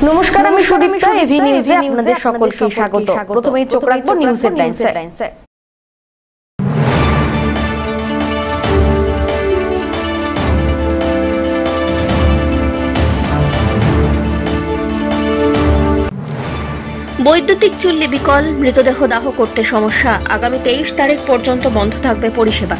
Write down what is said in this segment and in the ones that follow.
নমস্কার, আমি সুদীপ্তা। এভি নিউজে আপনাদের সকলকে স্বাগত। প্রথমেই চোখ রাখবো নিউজ হেডলাইনসে। বৈদ্যুতিক চুল্লি বিকল, মৃতদেহ দাহ করতে সমস্যা। আগামী 23 তারিখ পর্যন্ত বন্ধ থাকবে পরিষেবা।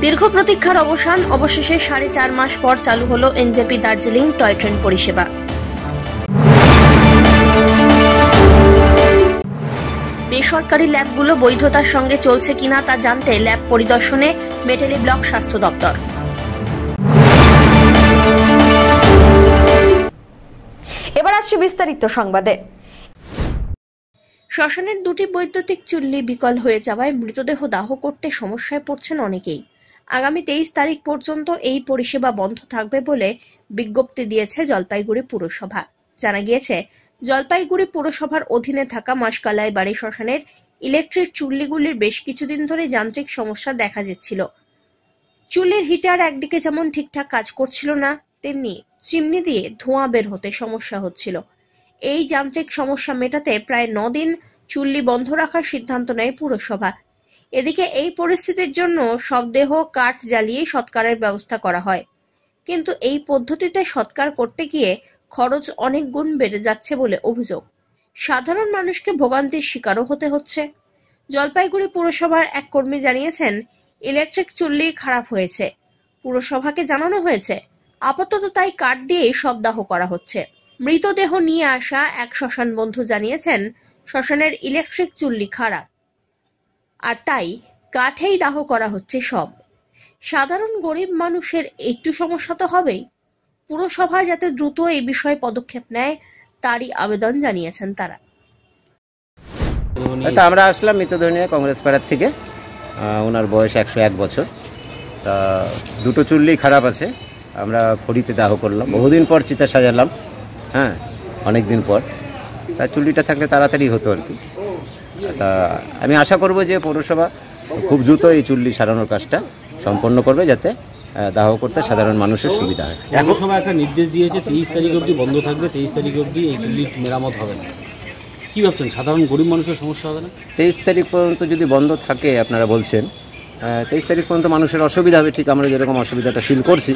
দীর্ঘ প্রতীক্ষার অবসান, অবশেষে 4.5 মাস পর চালু হলো এনজেপি দার্জিলিং টয় ট্রেন পরিষেবা। বেসরকারি ল্যাবগুলো বৈধতার সঙ্গে চলছে কিনা তা জানতে ল্যাব পরিদর্শনে মেটেলি ব্লক স্বাস্থ্য দপ্তর। এবার আসছে বিস্তারিত সংবাদে। শ্মশানের 2টি বৈদ্যুতিক চুল্লি বিকল হয়ে যাওয়ায় মৃতদেহ দাহ করতে সমস্যায় পড়ছেন অনেকেই। আগামী 23 তারিখ পর্যন্ত এই পরিষেবা বন্ধ থাকবে বলে বিজ্ঞপ্তি দিয়েছে জলপাইগুড়ি পুরসভা। জানা গিয়েছে, জলপাইগুড়ি পুরসভার অধীনে থাকা মাসকালাই বাড়ি শ্মশানের ইলেকট্রিক চুল্লিগুলির বেশ কিছুদিন ধরে যান্ত্রিক সমস্যা দেখা যাচ্ছিল। চুল্লির হিটার একদিকে যেমন ঠিকঠাক কাজ করছিল না, তেমনি চিমনি দিয়ে ধোঁয়া বের হতে সমস্যা হচ্ছিল। এই যান্ত্রিক সমস্যা মেটাতে প্রায় 9 দিন চুল্লি বন্ধ রাখার সিদ্ধান্ত নেয় পুরসভা। এদিকে এই পরিস্থিতির জন্য শবদেহ কাঠ জ্বালিয়ে সৎকারের ব্যবস্থা করা হয়, কিন্তু এই পদ্ধতিতে সৎকার করতে গিয়ে খরচ অনেক গুণ বেড়ে যাচ্ছে বলে অভিযোগ। সাধারণ মানুষকে ভোগান্তির শিকারও হতে হচ্ছে। জলপাইগুড়ি পুরসভার এক কর্মী জানিয়েছেন, ইলেকট্রিক চুল্লি খারাপ হয়েছে, পুরসভাকে জানানো হয়েছে, আপাতত তাই কাঠ দিয়ে শবদাহ করা হচ্ছে। মৃতদেহ নিয়ে আসা এক শ্মশান বন্ধু জানিয়েছেন, শ্মশানের ইলেকট্রিক চুল্লি খারাপ, আর তাই কাঠেই দাহ করা হচ্ছে সব। সাধারণ গরিব মানুষের একটু সমস্যা তো হবেই। পুরসভা যাতে দ্রুত এই বিষয়ে পদক্ষেপ নেয় তারই আবেদন জানিয়েছেন তারা। আমরা আসলাম মৃতদেহ নিয়ে কংগ্রেস পাড়ার থেকে। ওনার বয়স 101 বছর। তা 2টো চুল্লি খারাপ আছে, আমরা খড়িতে দাহ করলাম। বহুদিন পর চিতা সাজালাম, হ্যাঁ, অনেক দিন পর। তা চুল্লিটা থাকলে তাড়াতাড়ি হতো আর কি। তা আমি আশা করব যে পৌরসভা খুব দ্রুত এই চুল্লি সারানোর কাজটা সম্পন্ন করবে, যাতে দাহ করতে সাধারণ মানুষের সুবিধা হয়। এখন সময় একটা নির্দেশ দিয়েছে 23 তারিখ অবধি বন্ধ থাকবে, 23 তারিখ অবধি এই চুল্লি মেরামত হবে না। কী ভাবছেন, সাধারণ গরিব মানুষের সমস্যা হবে না? 23 তারিখ পর্যন্ত যদি বন্ধ থাকে, আপনারা বলছেন 23 তারিখ পর্যন্ত মানুষের অসুবিধা হবে, ঠিক আমরা যেরকম অসুবিধাটা ফিল করছি।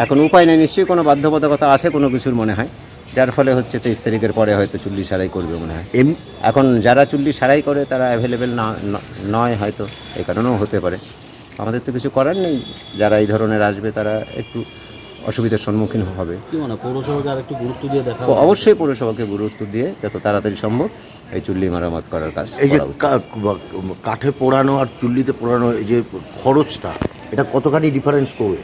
এখন উপায় নেই, নিশ্চয়ই কোনো বাধ্যবাধকতা আছে কোনো কিছুর মনে হয়, যার ফলে হচ্ছে 23 তারিখের পরে হয়তো চুল্লি সারাই করবে মনে হয়। এখন যারা চুল্লি সারাই করে তারা অ্যাভেলেবেল নয়, হয়তো এই কারণেও হতে পারে। আমাদের তো কিছু করার নেই, যারা এই ধরনের আসবে তারা একটু অসুবিধার সম্মুখীন হবে। কি মনে হয় পৌরসভাকে আর একটু গুরুত্ব দিয়ে দেখা? অবশ্যই পৌরসভাকে গুরুত্ব দিয়ে যত তাড়াতাড়ি সম্ভব এই চুল্লি মেরামত করার কাজ। এই যে কাঠে পোড়ানো আর চুল্লিতে পোড়ানো, এই যে খরচটা, এটা কতখানি ডিফারেন্স করবে?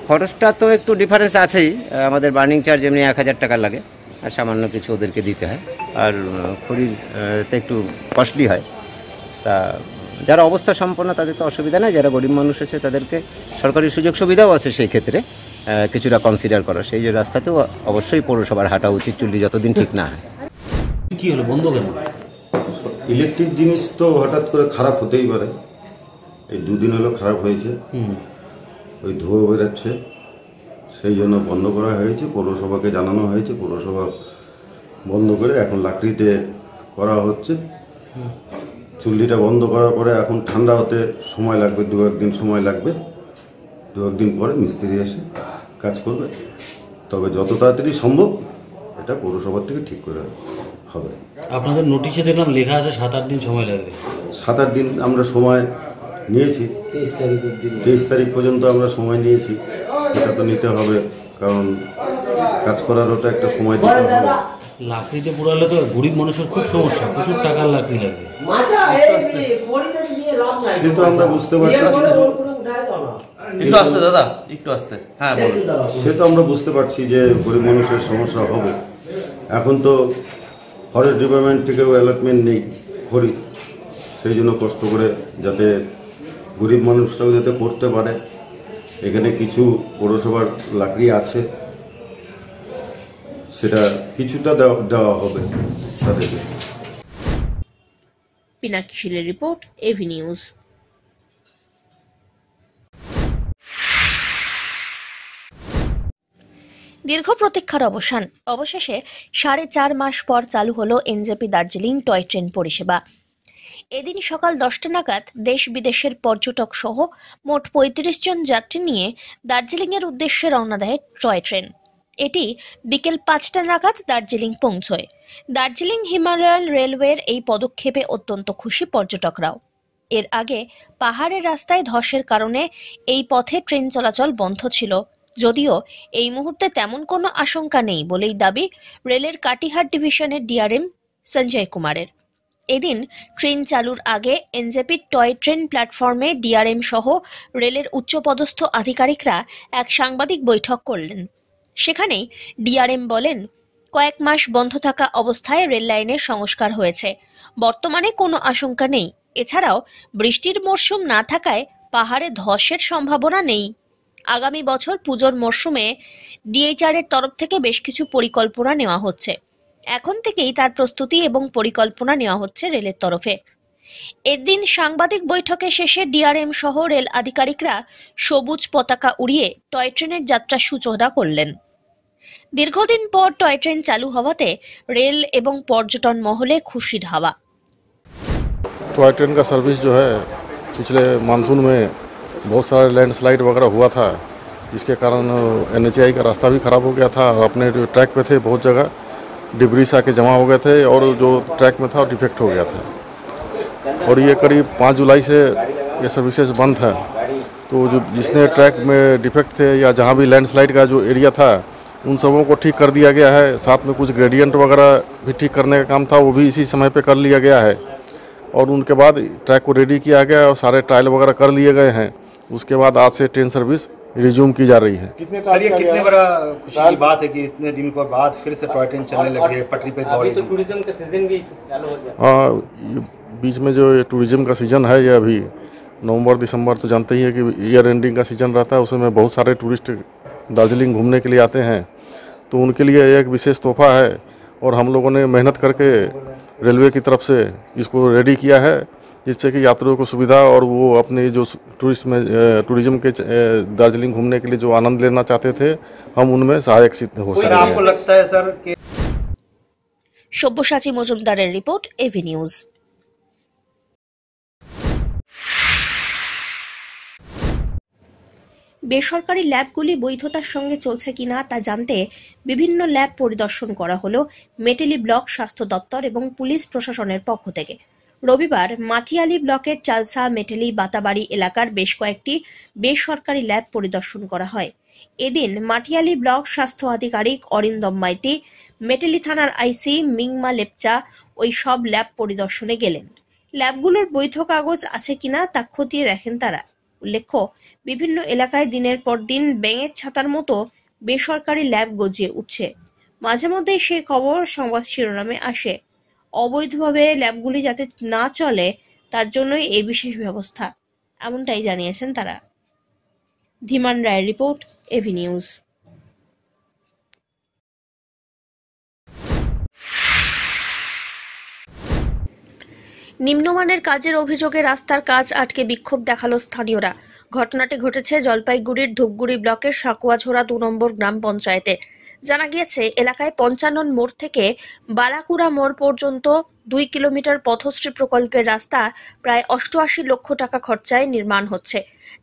খরচটা তো একটু ডিফারেন্স আছেই। আমাদের বার্নিং চার্জ এমনি 1000 টাকা লাগে, আর সামান্য কিছু ওদেরকে দিতে হয়। আর খড়িতে একটু কস্টলি হয়। তা যারা অবস্থা সম্পন্ন তাদের তো অসুবিধা নেই, যারা গরিব মানুষ আছে তাদেরকে সরকারি সুযোগ সুবিধাও আছে সেই ক্ষেত্রে কিছুটা কনসিডার করা। সেই যে রাস্তাতেও অবশ্যই পৌরসভার হাঁটা উচিত, চুল্লি যতদিন ঠিক না হয়। কি হলো, বন্ধ কেন? ইলেকট্রিক জিনিস তো হঠাৎ করে খারাপ হতেই পারে। এই 2 দিন হলো খারাপ হয়েছে, ওই ধোঁয়া বেরোচ্ছে, সেই জন্য বন্ধ করা হয়েছে। পৌরসভাকে জানানো হয়েছে, পৌরসভা বন্ধ করে এখন লাকড়িতে করা হচ্ছে। চুল্লিটা বন্ধ করার পরে এখন ঠান্ডা হতে সময় লাগবে, 2-1 দিন সময় লাগবে। 2-1 দিন পরে মিস্ত্রি এসে কাজ করবে। তবে যত তাড়াতাড়ি সম্ভব এটা পৌরসভার থেকে ঠিক করে হবে। আপনাদের নোটিশে দেখলাম লেখা আছে 7-8 দিন সময় লাগবে। 7-8 দিন আমরা সময় নিয়েছি, 23 তারিখ পর্যন্ত আমরা সময় নিয়েছি। এটা তো নিতে হবে, কারণ কাজ করারও তো একটা সময় দিতে হবে। লাকড়িতে পোড়ালে তো গরিব মানুষের খুব সমস্যা, প্রচুর টাকার লাকড়ি লাগবে। কিন্তু আমরা বুঝতে পারছি, সে তো আমরা বুঝতে পারছি যে গরিব মানুষের সমস্যা হবে। এখন তো ফরেস্ট ডিপার্টমেন্ট থেকেও অ্যালটমেন্ট নেই খড়ি, সেই জন্য কষ্ট করে যাতে গরিব মানুষরাও যাতে করতে পারে। এখানে কিছু পৌরসভার লাকড়ি আছে, সেটা কিছুটা দেওয়া হবে তাদেরকে। পিনাকি শীলের রিপোর্ট, এভি নিউজ। দীর্ঘ প্রতীক্ষার অবসান, অবশেষে 4.5 মাস পর চালু হলো এনজেপি দার্জিলিং টয় ট্রেন পরিষেবা। এদিন সকাল 10টা নাগাদ দেশ বিদেশের পর্যটক সহ মোট 35 জন যাত্রী নিয়ে দার্জিলিং এর উদ্দেশ্যে রওনা দেয় টয় ট্রেন। এটি বিকেল 5টা নাগাদ দার্জিলিং পৌঁছয়। দার্জিলিং হিমালয়ান রেলওয়ের এই পদক্ষেপে অত্যন্ত খুশি পর্যটকরাও। এর আগে পাহাড়ের রাস্তায় ধসের কারণে এই পথে ট্রেন চলাচল বন্ধ ছিল, যদিও এই মুহূর্তে তেমন কোনো আশঙ্কা নেই বলেই দাবি রেলের কাটিহার ডিভিশনের ডিআরএম সঞ্জয় কুমারের। এদিন ট্রেন চালুর আগে এনজেপি টয় ট্রেন প্ল্যাটফর্মে ডিআরএম সহ রেলের উচ্চপদস্থ আধিকারিকরা এক সাংবাদিক বৈঠক করলেন। সেখানেই ডিআরএম বলেন, কয়েক মাস বন্ধ থাকা অবস্থায় রেল লাইনের সংস্কার হয়েছে, বর্তমানে কোনো আশঙ্কা নেই। এছাড়াও বৃষ্টির মরশুম না থাকায় পাহাড়ে ধসের সম্ভাবনা নেই। আগামী বছর পুজোর মরশুমে ডিএইচআর এর তরফ থেকে বেশ কিছু পরিকল্পনা নেওয়া হচ্ছে। এখন থেকেই তার প্রস্তুতি এবং পরিকল্পনা নেওয়া হচ্ছে রেলের তরফে। এদিন সাংবাদিক বৈঠকে শেষে ডিআরএম সহ রেল আধিকারিকরা সবুজ পতাকা উড়িয়ে টয় ট্রেনের যাত্রা সূচনা করলেন। দীর্ঘদিন পর টয় ট্রেন চালু হওয়াতে রেল এবং পর্যটন মহলে খুশির হাওয়া। टॉय ट्रेन का सर्विस जो है पिछले मानसून में बहुत सारे लैंडस्लाइड वगैरह हुआ था, जिसके कारण एनएचएआई का रास्ता भी ख़राब हो गया था और अपने जो ट्रैक पे थे बहुत जगह डिब्रीस आके जमा हो गए थे और जो ट्रैक में था वो डिफेक्ट हो गया था। और ये करीब 5 जुलाई से ये सर्विसेज बंद था। तो जो जिसने ट्रैक में डिफेक्ट थे या जहाँ भी लैंडस्लाइड का जो एरिया था उन सबों को ठीक कर दिया गया है। साथ में कुछ ग्रेडियंट वगैरह भी ठीक करने का काम था, वो भी इसी समय पे कर लिया गया है। और उनके बाद ट्रैक को रेडी किया गया और सारे ट्रायल वगैरह कर लिए गए हैं। उसके बाद आज से ट्रेन सर्विस रिज्यूम की जा रही है। कितने बड़ा खुशी की बात है कि इतने दिन के बाद फिर से टॉय ट्रेन चलने लगी है, पटरी पे दौड़ेगी। तो टूरिज्म का सीजन भी चालू हो गया। हाँ, बीच में जो टूरिज्म का सीज़न है ये अभी नवंबर दिसंबर तो जानते ही है कि ईयर एंडिंग का सीज़न रहता है, उसमें बहुत सारे टूरिस्ट दार्जिलिंग घूमने के लिए आते हैं। तो उनके लिए एक विशेष तोहफा है और हम लोगों ने मेहनत करके रेलवे की तरफ से इसको रेडी किया है, जिससे कि यात्रियों को सुविधा और वो अपने जो टूरिज्म के दार्जिलिंग घूमने के लिए जो आनंद लेना चाहते थे हम उनमें सहायक सिद्ध हो सके। आपको लगता है सर कि সব্যসাচী মজুমদারের রিপোর্ট, এভি নিউজ। বেসরকারি ল্যাবগুলি বৈধতার সঙ্গে চলছে কিনা তা জানতে বিভিন্ন ল্যাব পরিদর্শন করা হলো মেটেলি ব্লক স্বাস্থ্য দপ্তর এবং পুলিশ প্রশাসনের পক্ষ থেকে। রবিবার মাটিয়ালি ব্লকের চালসা, মেটেলি, বাতাবাড়ি এলাকার বেশ কয়েকটি বেসরকারি ল্যাব পরিদর্শন করা হয়। এদিন মাটিয়ালি ব্লক স্বাস্থ্য আধিকারিক অরিন্দম মাইতি, মেটেলি থানার আইসি মিংমা লেপচা ওই সব ল্যাব পরিদর্শনে গেলেন। ল্যাবগুলোর বৈধ কাগজ আছে কিনা তা খতিয়ে দেখেন তারা। উল্লেখ্য, বিভিন্ন এলাকায় দিনের পর দিন ব্যাঙের ছাতার মতো বেসরকারি ল্যাব গজিয়ে উঠছে। মাঝে মধ্যেই সেই খবর সংবাদ শিরোনামে আসে। অবৈধভাবে ল্যাবগুলি যাতে না চলে তার জন্যই এই বিশেষ ব্যবস্থা, এমনটাই জানিয়েছেন তারা। ধীমান রায়ের রিপোর্ট, এভি নিউজ। নিম্নমানের কাজের অভিযোগে রাস্তার কাজ আটকে বিক্ষোভ দেখালো স্থানীয়রা। ঘটনাটি ঘটেছে জলপাইগুড়ির ধূপগুড়ি ব্লকের সাকুয়াঝোড়া 2 নম্বর গ্রাম পঞ্চায়েতে। জানা গিয়েছে, এলাকায় 55 মোড় থেকে বালাকুড়া মোড় পর্যন্ত 2 কিলোমিটার পথশ্রী প্রকল্পের রাস্তা প্রায় 88 লক্ষ টাকা খরচায় নির্মাণ হচ্ছে।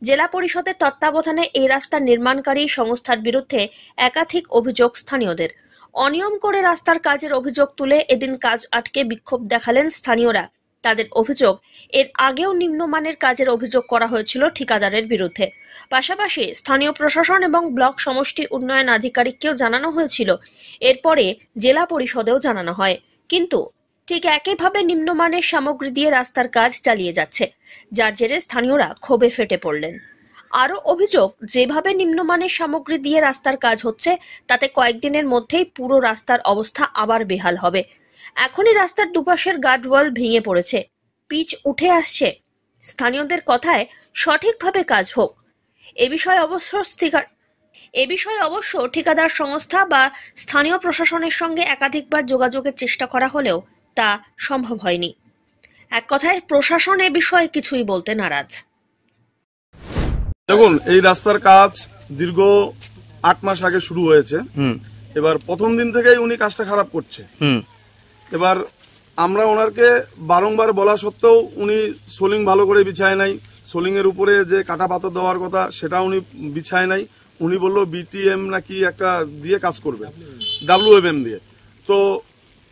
জেলা পরিষদের তত্ত্বাবধানে এই রাস্তা নির্মাণকারী সংস্থার বিরুদ্ধে একাধিক অভিযোগ স্থানীয়দের। অনিয়ম করে রাস্তার কাজের অভিযোগ তুলে এদিন কাজ আটকে বিক্ষোভ দেখালেন স্থানীয়রা। তাদের অভিযোগ, এর আগেও নিম্নমানের কাজের অভিযোগ করা হয়েছিল ঠিকাদারের বিরুদ্ধে। পাশাপাশি স্থানীয় প্রশাসন এবং ব্লক সমষ্টি উন্নয়ন আধিকারিককেও জানানো হয়েছিল। এরপরে জেলা পরিষদেও জানানো হয়, কিন্তু ঠিক একইভাবে নিম্নমানের সামগ্রী দিয়ে রাস্তার কাজ চালিয়ে যাচ্ছে, যার জেরে স্থানীয়রা ক্ষোভে ফেটে পড়লেন। আরও অভিযোগ, যেভাবে নিম্নমানের সামগ্রী দিয়ে রাস্তার কাজ হচ্ছে তাতে কয়েকদিনের মধ্যেই পুরো রাস্তার অবস্থা আবার বেহাল হবে। এখনই রাস্তার দুপাশের গার্ডওয়াল ভেঙে পড়েছে, পিচ উঠে আসছে। স্থানীয়দের কথায় সঠিকভাবে কাজ হোক। এ বিষয়ে অবশ্য ঠিকাদার সংস্থা বা স্থানীয় প্রশাসনের সঙ্গে একাধিকবার যোগাযোগের চেষ্টা করা হলেও তা সম্ভব হয়নি। এক কথায় প্রশাসন এ বিষয়ে কিছুই বলতে নারাজ। দেখুন, এই রাস্তার কাজ দীর্ঘ 8 মাস আগে শুরু হয়েছে। এবার প্রথম দিন থেকেই উনি কাজটা খারাপ করছে। এবার আমরা ওনারকে বারংবার বলা সত্ত্বেও উনি সোলিং ভালো করে বিছায় নাই। সোলিং এর উপরে যে কাটা পাথর দেওয়ার কথা সেটা উনি বিছায় নাই। উনি বললো বিটিএম নাকি একটা দিয়ে কাজ করবে, WMM দিয়ে। তো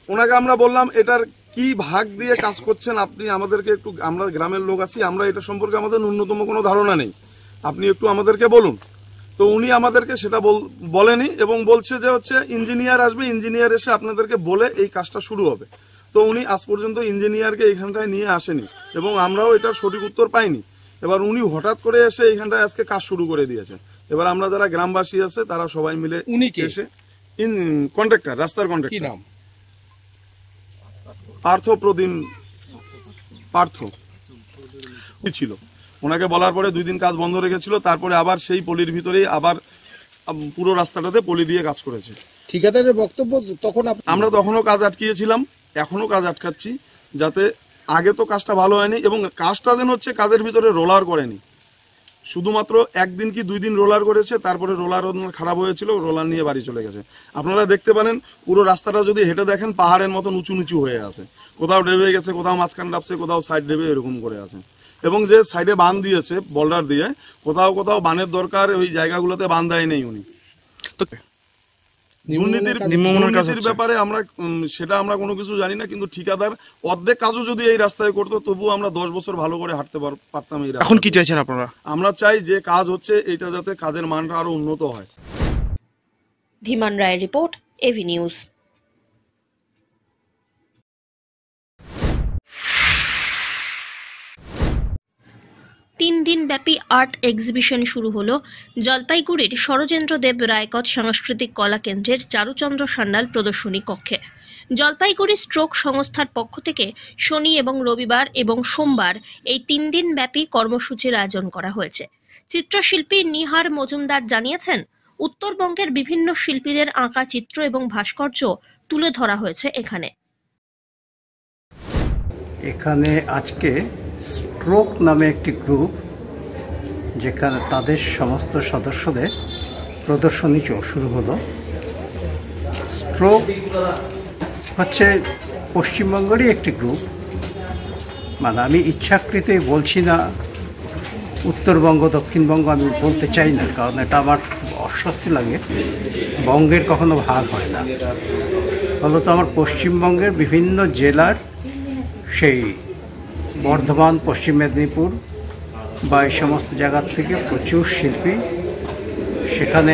ওনাকে আমরা বললাম এটার কি ভাগ দিয়ে কাজ করছেন আপনি আমাদেরকে একটু, আমরা গ্রামের লোক আছি, আমরা এটা সম্পর্কে আমাদের ন্যূনতম কোনো ধারণা নেই, আপনি একটু আমাদেরকে বলুন। তো উনি আমাদেরকে সেটা বলেনি এবং বলছে যে হচ্ছে ইঞ্জিনিয়ার আসবে, ইঞ্জিনিয়ার এসে আপনাদেরকে বলে এই কাজটা শুরু হবে। তো উনি আজ পর্যন্ত ইঞ্জিনিয়ারকে এইখানটায় নিয়ে আসেনি এবং আমরাও এটার সঠিক উত্তর পাইনি। এবার উনি হঠাৎ করে এসে এইখানটায় আজকে কাজ শুরু করে দিয়েছে। এবার আমরা যারা গ্রামবাসী আছে তারা সবাই মিলে এসে কন্ট্রাক্টর, রাস্তার কন্ট্রাক্টর পার্থ ছিল। ওনাকে বলার পরে 2 দিন কাজ বন্ধ রেখেছিল, তারপরে আবার সেই পলির ভিতরেই আবার পুরো রাস্তাটাতে পলি দিয়ে কাজ করেছে। ঠিকাদারের বক্তব্য তখন আমরা তখনও কাজ আটকিয়েছিলাম, এখনো কাজ আটকাচ্ছি, যাতে আগে তো কাজটা ভালো হয়নি এবং কাজটা যেন হচ্ছে কাজের ভিতরে রোলার করেনি, শুধুমাত্র 1 দিন কি 2 দিন রোলার করেছে, তারপরে রোলার খারাপ হয়েছিল, রোলার নিয়ে বাড়ি চলে গেছে। আপনারা দেখতে পারেন পুরো রাস্তাটা যদি হেঁটে দেখেন পাহাড়ের মতন উঁচু নিচু হয়ে আছে, কোথাও ডেবে গেছে, কোথাও মাঝখান ডাবছে, কোথাও সাইড ডেবে এরকম করে আছে। এবং যে সাইডে বাঁধ দিয়েছে বোল্ডার দিয়ে, কোথাও কোথাও বানের দরকার, ওই জায়গাগুলোতে বাঁধ দেয় নেই উনি। তো দুর্নীতির ব্যাপারে আমরা সেটা আমরা কোনো কিছু জানি না, কিন্তু ঠিকাদার অর্ধেক কাজও যদি এই রাস্তায় করতো তবুও আমরা 10 বছর ভালো করে হাঁটতে পারতাম এই রাস্তায়। এখন কি চাইছেন আপনারা? আমরা চাই যে কাজ হচ্ছে এটা যাতে কাজের মানটা আরো উন্নত হয়। ধীমান রায়ের রিপোর্ট, এভি নিউজ। তিন দিন ব্যাপী আর্ট এক্সিবিশন শুরু হলো জলপাইগুড়ির শরজেন্দ্র দেব রায়কট সাংস্কৃতিক কলা কেন্দ্রের চারুচন্দ্র সান্যাল প্রদর্শনী কক্ষে। জলপাইগুড়ি স্ট্রোক সংস্থার পক্ষ থেকে শনি এবং রবিবার এবং সোমবার এই 3 দিন ব্যাপী কর্মসূচির আয়োজন করা হয়েছে। চিত্রশিল্পী নিহার মজুমদার জানিয়েছেন, উত্তরবঙ্গের বিভিন্ন শিল্পীদের আঁকা চিত্র এবং ভাস্কর্য তুলে ধরা হয়েছে এখানে আজকে স্ট্রোক নামে একটি গ্রুপ, যেখানে তাদের সমস্ত সদস্যদের প্রদর্শনী শুরু হলো। স্ট্রোক হচ্ছে পশ্চিমবঙ্গেরই একটি গ্রুপ, মানে আমি ইচ্ছাকৃতই বলছি না উত্তরবঙ্গ দক্ষিণবঙ্গ, আমি বলতে চাই না, কারণ এটা আমার অস্বস্তি লাগে, বঙ্গের কখনো ভাগ হয় না। ফলত আমার পশ্চিমবঙ্গের বিভিন্ন জেলার, সেই বর্ধমান, পশ্চিম মেদিনীপুর বা এই সমস্ত জায়গার থেকে প্রচুর শিল্পী, সেখানে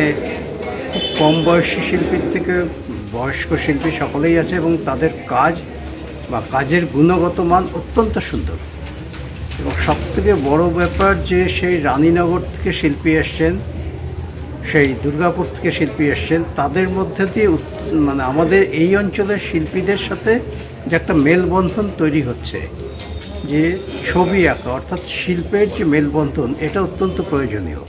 খুব কম বয়সী শিল্পীর থেকে বয়স্ক শিল্পী সকলেই আছে এবং তাদের কাজ বা কাজের গুণগত মান অত্যন্ত সুন্দর। এবং সবথেকে বড় ব্যাপার যে সেই রানীনগর থেকে শিল্পী এসছেন, সেই দুর্গাপুর থেকে শিল্পী এসছেন, তাদের মধ্যে দিয়ে মানে আমাদের এই অঞ্চলের শিল্পীদের সাথে যে একটা মেলবন্ধন তৈরি হচ্ছে, যে ছবি আঁকা অর্থাৎ শিল্পের যে মেলবন্ধন, এটা অত্যন্ত প্রয়োজনীয়।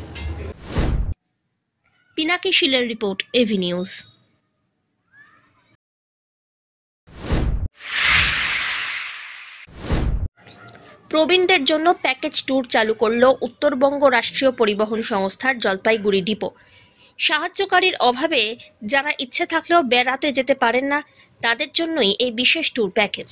পিনাকি শীলের রিপোর্ট, এভি নিউজ। প্রবীণদের জন্য প্যাকেজ ট্যুর চালু করল উত্তরবঙ্গ রাষ্ট্রীয় পরিবহন সংস্থার জলপাইগুড়ি ডিপো। সাহায্যকারীর অভাবে যারা ইচ্ছে থাকলেও বেড়াতে যেতে পারেন না, তাদের জন্যই এই বিশেষ ট্যুর প্যাকেজ।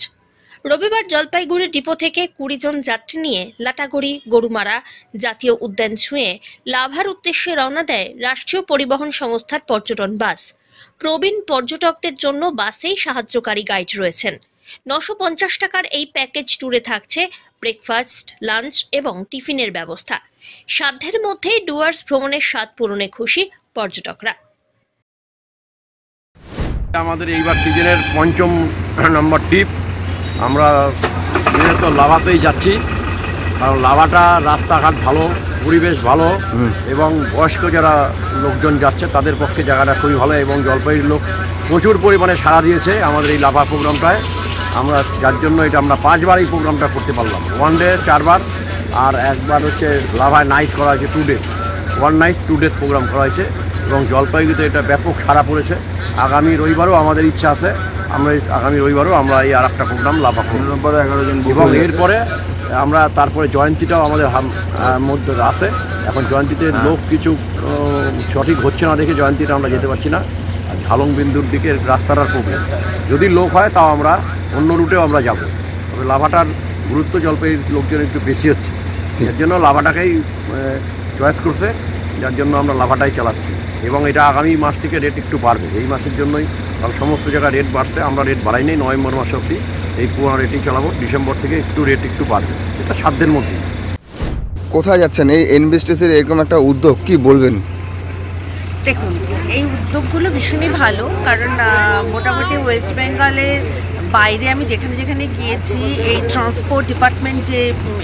রবিবার জলপাইগুড়ি ডিপো থেকে 20 জন যাত্রী নিয়ে লাটাগুড়ি, গরুমারা জাতীয় উদ্যান ছুঁয়ে লাভার উদ্দেশ্যে রওনা দেয় রাষ্ট্রীয় পরিবহন সংস্থার পর্যটন বাস। প্রবীণ পর্যটকদের জন্য বাসেই সাহায্যকারী গাইড রয়েছেন। 950 টাকার এই প্যাকেজ ট্যুরে থাকছে ব্রেকফাস্ট, লাঞ্চ এবং টিফিনের ব্যবস্থা। সাধ্যের মধ্যেই ডুয়ার্স ভ্রমণের স্বাদ পূরণে খুশি পর্যটকরা। আমাদের এইবার সিজনের 5ম নম্বর ট্রিপ। আমরা মূলত লাভাতেই যাচ্ছি, কারণ লাভাটা রাস্তাঘাট ভালো, পরিবেশ ভালো এবং বয়স্ক যারা লোকজন যাচ্ছে তাদের পক্ষে জায়গাটা খুবই ভালো এবং জলপাইগুড়ির লোক প্রচুর পরিমাণে সাড়া দিয়েছে আমাদের এই লাভা প্রোগ্রামটায়। আমরা যার জন্য এটা আমরা 5 বার এই প্রোগ্রামটা করতে পারলাম। 1 ডে 4 বার, আর একবার হচ্ছে লাভায় নাইট করা হয়েছে 2 ডে, 1 নাইট 2 ডেজ প্রোগ্রাম করা হয়েছে এবং জলপাইগুড়িতে এটা ব্যাপক সাড়া পড়েছে। আগামী রবিবারও আমাদের ইচ্ছা আছে, আমরা আগামী রবিবারও আমরা এই আর একটা প্রোগ্রাম লাভা প্রোগ্রাম 11 জন এবং এরপরে আমরা তারপরে জয়ন্তীটাও আমাদের মধ্যে আছে, এখন জয়ন্তীতে লোক কিছু সঠিক হচ্ছে না দেখে জয়ন্তীতে আমরা যেতে পারছি না। আর ঝালং বিন্দুর দিকে রাস্তাটার প্রবলেম, যদি লোক হয় তাও আমরা অন্য রুটেও আমরা যাব। তবে লাভাটার গুরুত্ব জলপাইগুড়ির লোকজন একটু বেশি হচ্ছে, এর জন্য লাভাটাকেই চয়েস করছে, যার জন্য আমরা লাভাটাই চালাচ্ছি। এবং এটা আগামী মাস থেকে রেট একটু বাড়বে, এই মাসের জন্যই, কারণ সমস্ত জায়গায় রেট বাড়ছে। আমরা রেট বাড়াই নেই, নভেম্বর মাস অবধি এই পুরো রেটই চালাবো, ডিসেম্বর থেকে রেট একটু বাড়বে, এটা সাধ্যের মধ্যেই। কোথায় যাচ্ছেন এই এনবিএসটিসির এরকম একটা উদ্যোগ, কি বলবেন? দেখুন, এই উদ্যোগগুলো ভীষণই ভালো, কারণ মোটামুটি ওয়েস্ট বেঙ্গলের বাইরে আমি যেখানে যেখানে গিয়েছি এই ট্রান্সপোর্ট ডিপার্টমেন্ট যে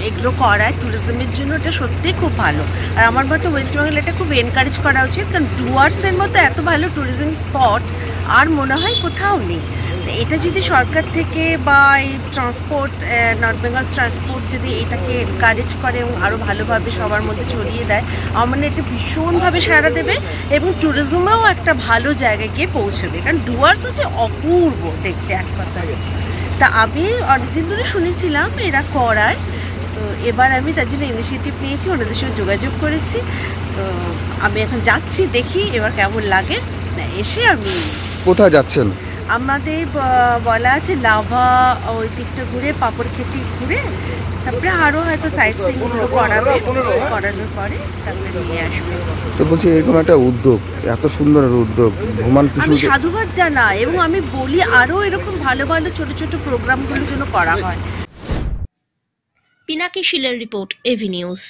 এগুলো করায় ট্যুরিজমের জন্য, এটা সত্যিই খুব ভালো। আর আমার মতো ওয়েস্ট বেঙ্গল এটা খুব এনকারেজ করা উচিত, কারণ ডুয়ার্সের মতো এত ভালো ট্যুরিজম স্পট আর মনে হয় কোথাও নেই। এটা যদি সরকার থেকে বা এই ট্রান্সপোর্ট নর্থ বেঙ্গল ট্রান্সপোর্ট যদি এটাকে এনকারেজ করে এবং আরও ভালোভাবে সবার মধ্যে ছড়িয়ে দেয়, আমার মনে এটা ভীষণভাবে সাড়া দেবে এবং ট্যুরিজমেও একটা ভালো জায়গায় গিয়ে পৌঁছবে। কারণ ডুয়ার্স হচ্ছে অপূর্ব দেখতে এক কথায়। তা আমি অনেকদিন ধরে শুনেছিলাম এরা করায়, তো এবার আমি তার জন্য ইনিশিয়েটিভ নিয়েছি, ওনাদের সঙ্গে যোগাযোগ করেছি। তো আমি এখন যাচ্ছি, দেখি এবার কেমন লাগে। এসে আমি কোথায় যাচ্ছেন? আমাদের বলা আছে লাভা ওই দিকটা ঘুরে, পাপড় খেতে ঘুরে, তারপরে আরও হয়তো সাইট সিইংগুলো করানোর পরে তারপরে নিয়ে আসবে। তো বলছি এরকম একটা উদ্যোগ, এত সুন্দর উদ্যোগ, ভ্রমণ আমি সাধুবাদ জানাই এবং আমি বলি আরও এরকম ভালো ভালো ছোট ছোট প্রোগ্রামগুলোর জন্য করা হয়। পিনাকি শীলের রিপোর্ট, এভি নিউজ।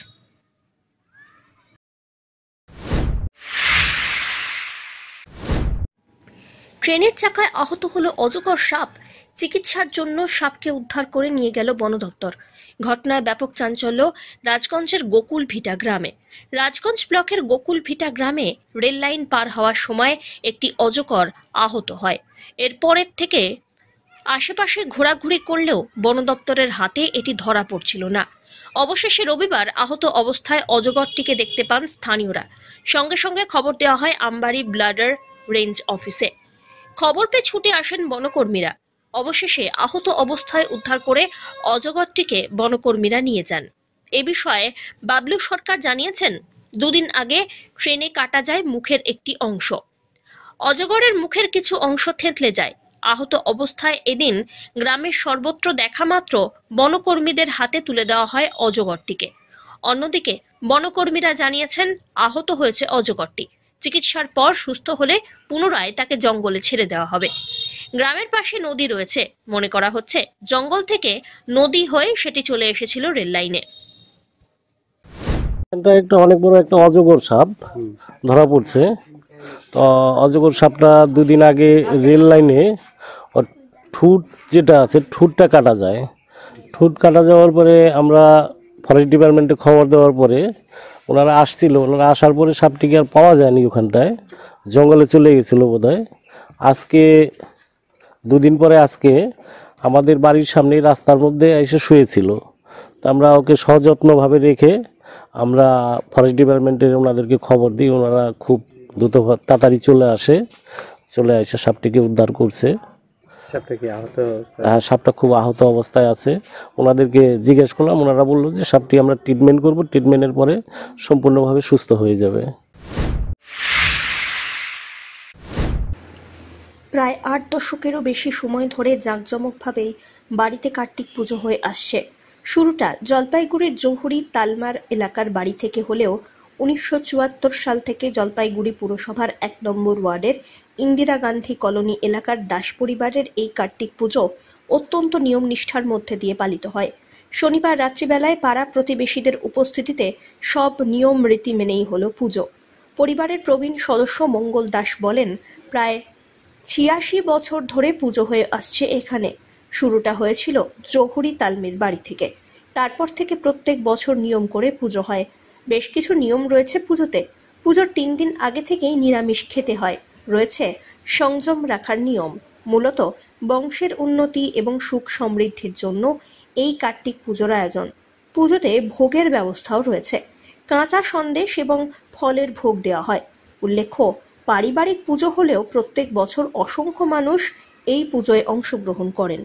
ট্রেনের চাকায় আহত হলো অজগর সাপ, চিকিৎসার জন্য সাপকে উদ্ধার করে নিয়ে গেল বন দপ্তর। ঘটনায় ব্যাপক চাঞ্চল্য রাজগঞ্জের গোকুল ভিটা গ্রামে। রাজগঞ্জ ব্লকের গোকুল ভিটা গ্রামে রেল লাইন পার হওয়ার সময় একটি অজগর আহত হয়। এরপরের থেকে আশেপাশে ঘোরাঘুরি করলেও বন দপ্তরের হাতে এটি ধরা পড়ছিল না। অবশেষে রবিবার আহত অবস্থায় অজগরটিকে দেখতে পান স্থানীয়রা। সঙ্গে সঙ্গে খবর দেওয়া হয় আমবাড়ি ব্লাডার রেঞ্জ অফিসে। খবর পেয়ে ছুটে আসেন বনকর্মীরা। অবশেষে আহত অবস্থায় উদ্ধার করে অজগরটিকে বনকর্মীরা নিয়ে যান। এ বিষয়ে বাবলু সরকার জানিয়েছেন, দুদিন আগে ট্রেনে কাটা যায় মুখের একটি অংশ। অজগরের মুখের কিছু অংশ থেঁতলে যায়। আহত অবস্থায় এদিন গ্রামের সর্বত্র দেখা মাত্র বনকর্মীদের হাতে তুলে দেওয়া হয় অজগরটিকে। অন্যদিকে বনকর্মীরা জানিয়েছেন, আহত হয়েছে অজগরটি। চিকিৎসার পর সুস্থ হলে পুনরায় তাকে জঙ্গলে ছেড়ে দেওয়া হবে। গ্রামের পাশে নদী রয়েছে, মনে করা হচ্ছে জঙ্গল থেকে নদী হয়ে সেটি চলে এসেছিল রেল লাইনে। এটা একটা অনেক বড় একটা অজগর সাপ ধরা পড়ছে। তো অজগর সাপটা দুদিন আগে রেল লাইনে ঠুট যেটা আছে ঠুটটা কাটা যায়। ঠুট কাটা যাওয়ার পরে আমরা ফরেস্ট ডিপার্টমেন্টে খবর দেওয়ার পরে ওনারা আসছিল। ওনারা আসার পরে সাপটিকে আর পাওয়া যায়নি, ওখানটায় জঙ্গলে চলে গেছিলো বোধহয়। আজকে দুদিন পরে আজকে আমাদের বাড়ির সামনে রাস্তার মধ্যে এসে শুয়েছিল। তো আমরা ওকে সযত্নভাবে রেখে আমরা ফরেস্ট ডিপার্টমেন্টের ওনাদেরকে খবর দিই। ওনারা খুব দ্রুত তাড়াতাড়ি চলে এসে সাপটিকে উদ্ধার করছে। হ্যাঁ, সাপটা খুব আহত অবস্থায় আছে। ওনাদেরকে জিজ্ঞেস করলাম, ওনারা বললো যে সাপটি আমরা ট্রিটমেন্ট করব, ট্রিটমেন্টের পরে সম্পূর্ণভাবে সুস্থ হয়ে যাবে। প্রায় 8 দশকেরও বেশি সময় ধরে জাঁকজমকভাবেই বাড়িতে কার্তিক পুজো হয়ে আসছে। শুরুটা জলপাইগুড়ির জহুরি তালমার এলাকার বাড়ি থেকে হলেও 1974 সাল থেকে জলপাইগুড়ি পুরসভার 1 নম্বর ওয়ার্ডের ইন্দিরা গান্ধী কলোনি এলাকার দাস পরিবারের এই কার্তিক পুজো অত্যন্ত নিয়ম নিষ্ঠার মধ্যে দিয়ে পালিত হয়। শনিবার রাত্রিবেলায় পাড়া প্রতিবেশীদের উপস্থিতিতে সব নিয়ম রীতি মেনেই হলো পুজো। পরিবারের প্রবীণ সদস্য মঙ্গল দাস বলেন, প্রায় 86 বছর ধরে পুজো হয়ে আসছে এখানে। শুরুটা হয়েছিল জহুরি তালমির বাড়ি থেকে। তারপর থেকে প্রত্যেক বছর নিয়ম করে পুজো হয়। বেশ কিছু নিয়ম রয়েছে পুজোতে। পুজোর 3 দিন আগে থেকেই নিরামিষ খেতে হয়। রয়েছে সংযম রাখার নিয়ম। মূলত বংশের উন্নতি এবং সুখ সমৃদ্ধির জন্য এই কার্তিক পুজোর আয়োজন। পুজোতে ভোগের ব্যবস্থাও রয়েছে। কাঁচা সন্দেশ এবং ফলের ভোগ দেওয়া হয়। উল্লেখ্য, পারিবারিক পুজো হলেও প্রত্যেক বছর অসংখ্য মানুষ এই পুজোয় অংশগ্রহণ করেন।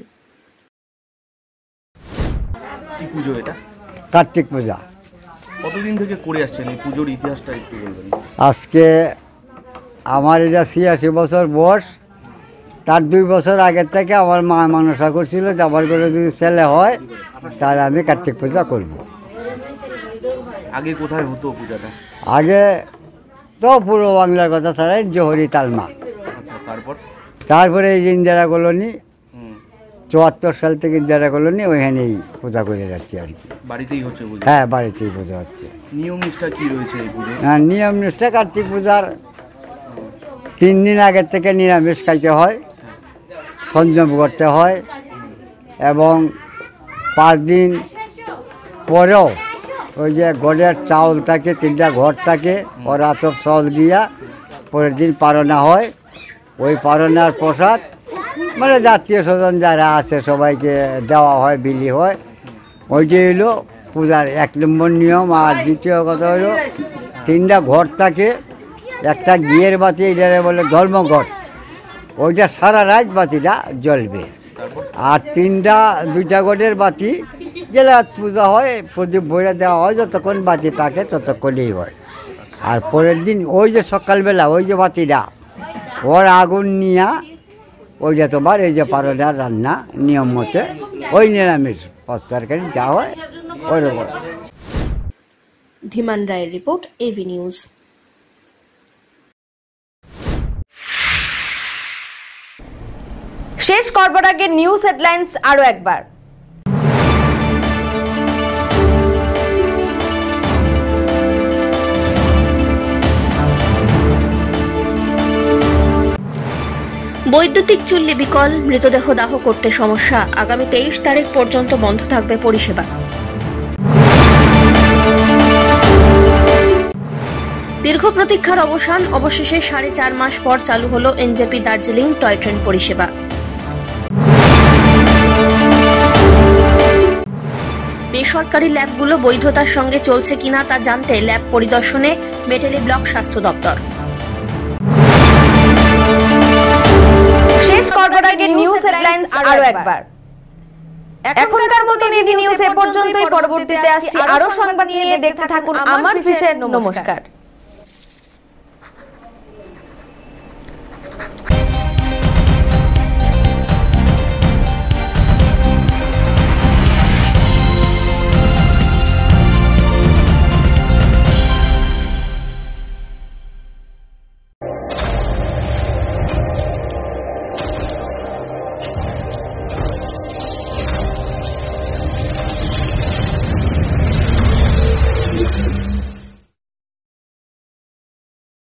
কি পুজো এটা? কার্তিক পূজা। কতদিন থেকে করে আসছেন এই পুজোর ইতিহাসটা একটু বলবেন? আজকে আমার এটা 86 বছর বয়স। তার 2 বছর আগের থেকে আমার মা মানসা করছিল যে আমার ঘরে যদি ছেলে হয় তাহলে আমি কার্তিক পূজা করব। আগে কোথায় হতো পূজাটা? আগে তো পুরো বাংলার কথা ছাড়াই জহরি তালমা। আচ্ছা, তারপরে এই যে ইন্দিরা কলোনি 74 সাল থেকে ইন্দিরা কলোনি ওইখানেই পূজা করে যাচ্ছি আর কি। বাড়িতেই হচ্ছে পূজা? হ্যাঁ, বাড়িতেই পূজা হচ্ছে। নিয়ম নিষ্ঠা কি রয়েছে এই পুজো? হ্যাঁ, নিয়ম নিষ্ঠা কার্তিক পূজার 3 দিন আগের থেকে নিরামিষ খাইতে হয়, সংযম করতে হয় এবং 5 দিন পরেও ওই যে গড়ের চাউল থাকে 3টা ঘর থাকে, ওরা তো চাউল দিয়া পরের দিন পারনা হয়। ওই পারনার প্রসাদ মানে জাতীয় স্বজন যারা আছে সবাইকে দেওয়া হয়, বিলি হয়। ওইটাই হলো পূজার 1 নম্বর নিয়ম। আর দ্বিতীয় কথা হলো 3টা ঘর থাকে, একটা ঘিয়ের বাতি, এটারে বলে ধর্মঘট, ওইটা সারা রাত বাতিটা জ্বলবে। আর 2টা গড়ের বাতি যেটা পূজা হয় প্রদীপ ভরে দেওয়া হয়, যতক্ষণ বাতি থাকে ততক্ষণই হয়। আর পরের দিন ওই যে সকালবেলা ওই যে বাতিটা ওর আগুন নিয়ে ওইটা তোমার এই যে পারনার রান্না নিয়ম মতে ওই নিরামিষ 5 তরকারি যা হয় ওই রকম। ধীমান রায়ের রিপোর্ট, এভি নিউজ। শেষ করবার আগে নিউজ হেডলাইন্স আরো একবার। বৈদ্যুতিক চুল্লি বিকল, মৃতদেহ দাহ করতে সমস্যা। আগামী 23 তারিখ পর্যন্ত বন্ধ থাকবে পরিষেবা। দীর্ঘ প্রতীক্ষার অবসান, অবশেষে 4.5 মাস পর চালু হলো এনজেপি দার্জিলিং টয় ট্রেন পরিষেবা। বেসরকারি ল্যাবগুলো বৈধতার সঙ্গে চলছে কিনা তা জানতে ল্যাব পরিদর্শনে মেটেলি ব্লক স্বাস্থ্য দপ্তর। শেষ করবার আগে নিউজ হেডলাইন্স আরো একবার। এখনকার মতো এভি নিউজ এ পর্যন্তই। পরবর্তীতে আসছি আরো সংবাদ নিয়ে। দেখতে থাকুন আমার বিশেষ। নমস্কার।